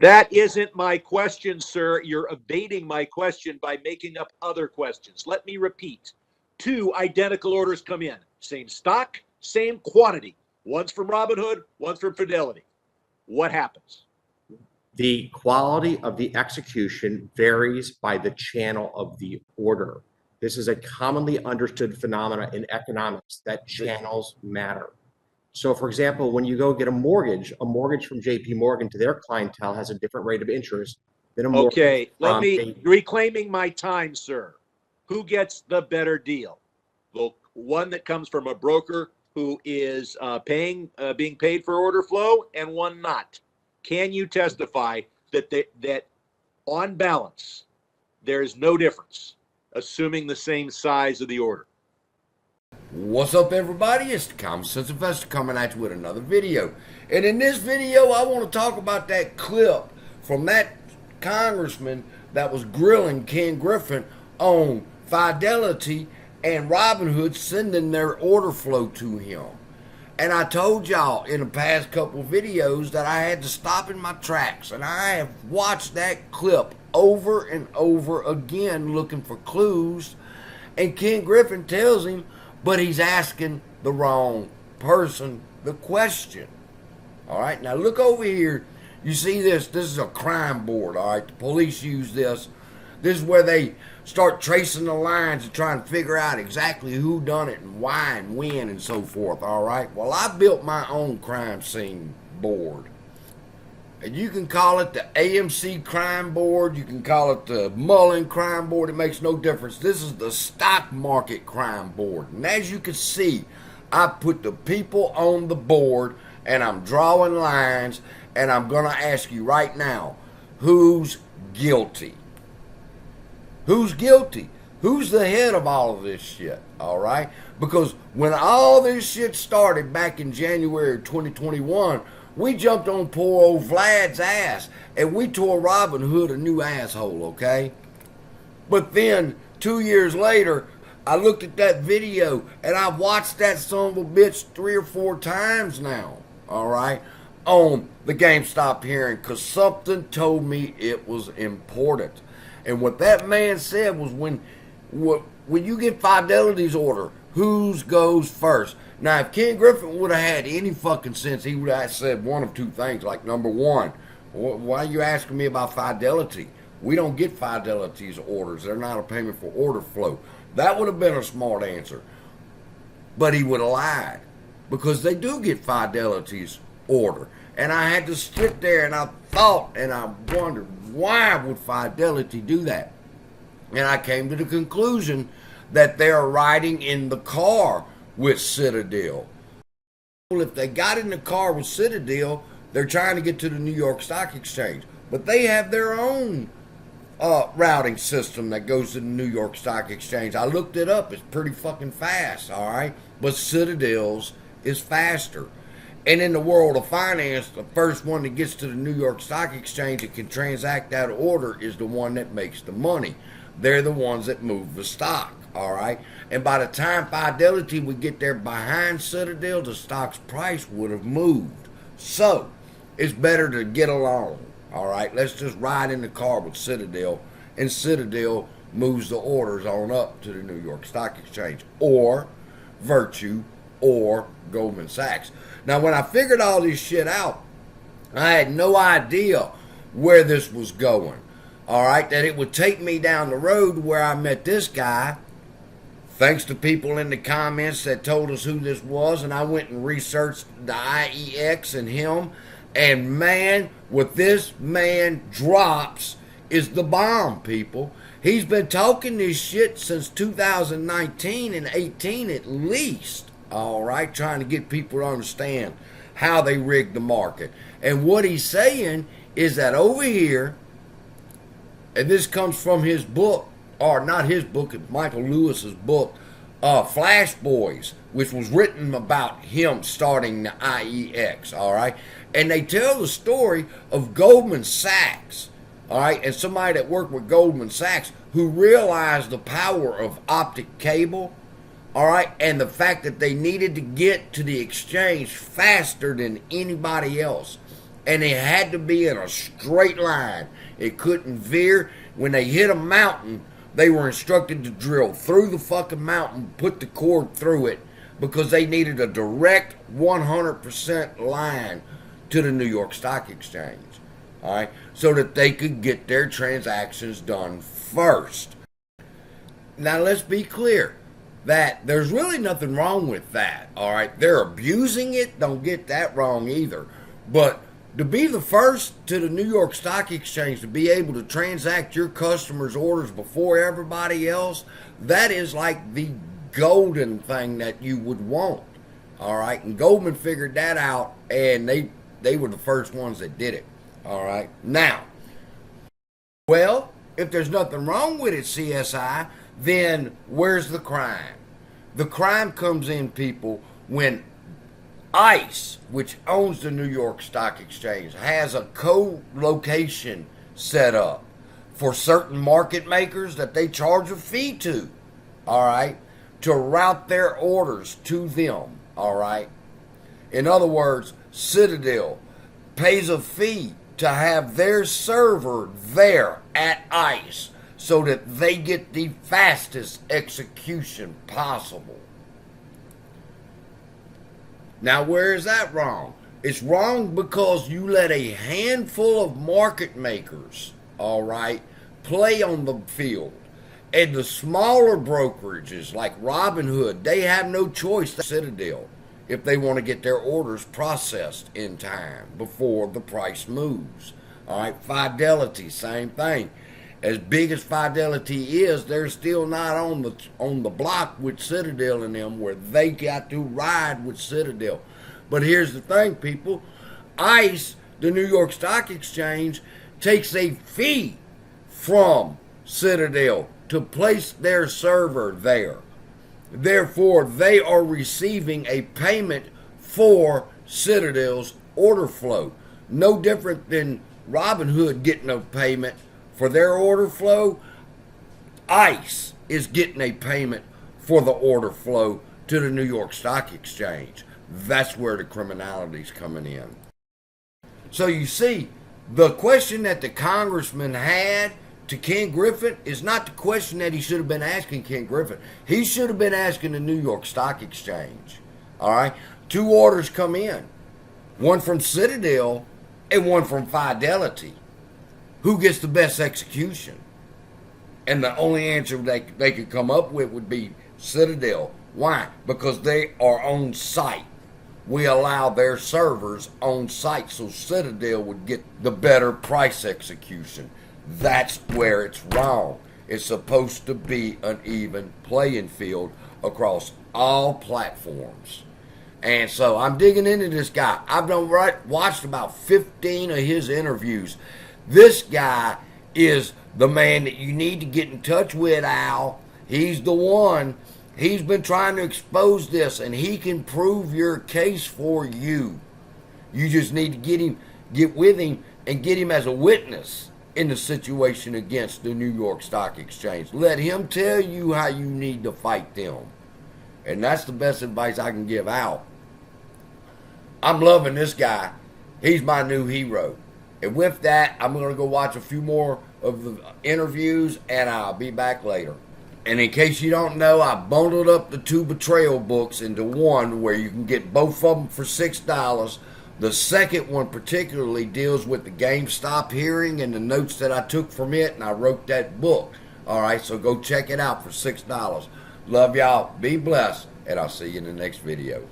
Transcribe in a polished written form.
That isn't my question, sir. You're evading my question by making up other questions. Let me repeat. Two identical orders come in. Same stock, same quantity. One's from Robinhood, one's from Fidelity. What happens? The quality of the execution varies by the channel of the order. This is a commonly understood phenomena in economics that channels matter. So, for example, when you go get a mortgage from JP Morgan to their clientele has a different rate of interest than a mortgage. Okay, reclaiming my time, sir. Who gets the better deal? The one that comes from a broker who is being paid for order flow, and one not. Can you testify that on balance, there is no difference, assuming the same size of the order? What's up, everybody? It's the Common Sense Investor coming at you with another video. And in this video, I want to talk about that clip from that congressman that was grilling Ken Griffin on Fidelity and Robinhood sending their order flow to him. And I told y'all in the past couple of videos that I had to stop in my tracks. And I have watched that clip over and over again looking for clues. And Ken Griffin tells him, but he's asking the wrong person the question. All right, now look over here. You see this? This is a crime board, all right? The police use this. This is where they start tracing the lines and trying to figure out exactly who done it and why and when and so forth, all right? Well, I built my own crime scene board. And you can call it the AMC crime board. You can call it the Mullen crime board. It makes no difference. This is the stock market crime board. And as you can see, I put the people on the board and I'm drawing lines, and I'm going to ask you right now, who's guilty? Who's guilty? Who's the head of all of this shit, all right? Because when all this shit started back in January 2021, we jumped on poor old Vlad's ass, and we tore Robinhood a new asshole, okay? But then, 2 years later, I looked at that video, and I've watched that son of a bitch 3 or 4 times now, all right, on the GameStop hearing, because something told me it was important. And what that man said was, when you get Fidelity's order, whose goes first? Now, if Ken Griffin would have had any fucking sense, he would have said one of two things. Like, number one, why are you asking me about Fidelity? We don't get Fidelity's orders. They're not a payment for order flow. That would have been a smart answer. But he would have lied, because they do get Fidelity's order. And I had to sit there and I thought and I wondered, why would Fidelity do that? And I came to the conclusion that they're riding in the car with Citadel. Well, if they got in the car with Citadel, they're trying to get to the New York Stock Exchange. But they have their own routing system that goes to the New York Stock Exchange. I looked it up. It's pretty fucking fast, all right? But Citadel's is faster. And in the world of finance, the first one that gets to the New York Stock Exchange and can transact that order is the one that makes the money. They're the ones that move the stock, all right? And by the time Fidelity would get there behind Citadel, the stock's price would have moved. So, it's better to get along, all right? Let's just ride in the car with Citadel, and Citadel moves the orders on up to the New York Stock Exchange, or Virtue, or Goldman Sachs. Now, when I figured all this shit out, I had no idea where this was going. All right, that it would take me down the road where I met this guy, thanks to people in the comments that told us who this was, and I went and researched the IEX and him, and man, what this man drops is the bomb, people. He's been talking this shit since 2019 and 18 at least. All right, trying to get people to understand how they rig the market. And what he's saying is that over here, and this comes from his book, or not his book, it's Michael Lewis's book, Flash Boys, which was written about him starting the IEX, all right? And they tell the story of Goldman Sachs, all right, and somebody that worked with Goldman Sachs who realized the power of optic cable, all right, and the fact that they needed to get to the exchange faster than anybody else. and it had to be in a straight line. It couldn't veer. When they hit a mountain, they were instructed to drill through the fucking mountain, put the cord through it, because they needed a direct 100% line to the New York Stock Exchange. All right, so that they could get their transactions done first. Now, let's be clear that there's really nothing wrong with that. All right, they're abusing it. Don't get that wrong either. But to be the first to the New York Stock Exchange to be able to transact your customers' orders before everybody else, that is like the golden thing that you would want. All right, and Goldman figured that out, and they were the first ones that did it. All right, now, well, if there's nothing wrong with it, CSI, then where's the crime? The crime comes in, people, when ICE, which owns the New York Stock Exchange, has a co-location set up for certain market makers that they charge a fee to, all right, to route their orders to them, all right. In other words, Citadel pays a fee to have their server there at ICE so that they get the fastest execution possible. Now, where is that wrong? It's wrong because you let a handful of market makers, all right, play on the field. And the smaller brokerages like Robinhood, they have no choice. Citadel, if they want to get their orders processed in time before the price moves. All right, Fidelity, same thing. As big as Fidelity is, they're still not on the block with Citadel and them, where they got to ride with Citadel. But here's the thing, people. ICE, the New York Stock Exchange, takes a fee from Citadel to place their server there. Therefore, they are receiving a payment for Citadel's order flow. No different than Robinhood getting a payment for their order flow. ICE is getting a payment for the order flow to the New York Stock Exchange. That's where the criminality's coming in. So you see, the question that the congressman had to Ken Griffin is not the question that he should have been asking Ken Griffin. He should have been asking the New York Stock Exchange. All right? 2 orders come in. One from Citadel and one from Fidelity. Who gets the best execution? And the only answer they could come up with would be Citadel. Why? Because they are on site. We allow their servers on site, so Citadel would get the better price execution. That's where it's wrong. It's supposed to be an even playing field across all platforms. And so I'm digging into this guy. I've watched about 15 of his interviews. This guy is the man that you need to get in touch with, Al. He's the one. He's been trying to expose this, and he can prove your case for you. You just need to get with him, and get him as a witness in the situation against the New York Stock Exchange. Let him tell you how you need to fight them. And that's the best advice I can give out. I'm loving this guy. He's my new hero. And with that, I'm going to go watch a few more of the interviews, and I'll be back later. And in case you don't know, I bundled up the 2 Betrayal books into one where you can get both of them for $6. The second one particularly deals with the GameStop hearing and the notes that I took from it, and I wrote that book. All right, so go check it out for $6. Love y'all. Be blessed, and I'll see you in the next video.